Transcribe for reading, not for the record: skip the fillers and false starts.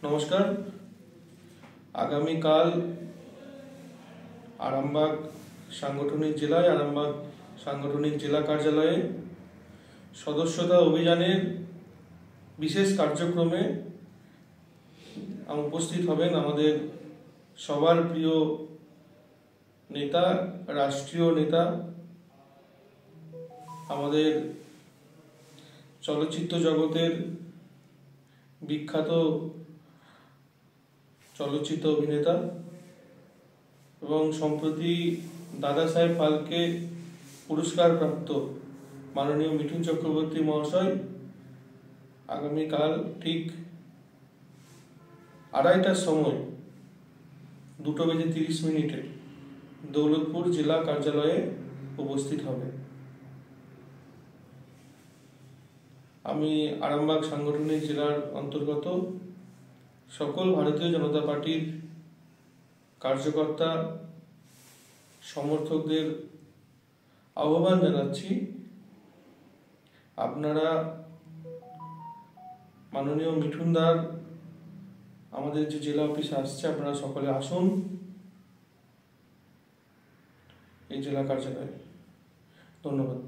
নমস্কার। আগামীকাল আরামবাগ সাংগঠনিক জেলা কার্যালয়ে সদস্যতা অভিযানের বিশেষ কার্যক্রমে উপস্থিত হবেন আমাদের সবার প্রিয় নেতা, রাষ্ট্রীয় নেতা, আমাদের চলচ্চিত্র জগতের বিখ্যাত চলচ্চিত্র অভিনেতা এবং সম্প্রতি দাদা সাহেব ফালকে পুরস্কার প্রাপ্ত মাননীয় মিঠুন চক্রবর্তী মহাশয় আগামীকাল ঠিক 2:30টার সময় 2:30 দৌলতপুর জেলা কার্যালয়ে উপস্থিত হবে। আমি আরামবাগ সাংগঠনিক জেলার অন্তর্গত সকল ভারতীয় জনতা পার্টির কার্যকর্তা সমর্থকদের আহ্বান জানাচ্ছি, আপনারা মাননীয় মিঠুনদার আমাদের যে জেলা অফিসে আসছে, আপনারা সকলে আসুন এই জেলা কার্যালয়ে। ধন্যবাদ।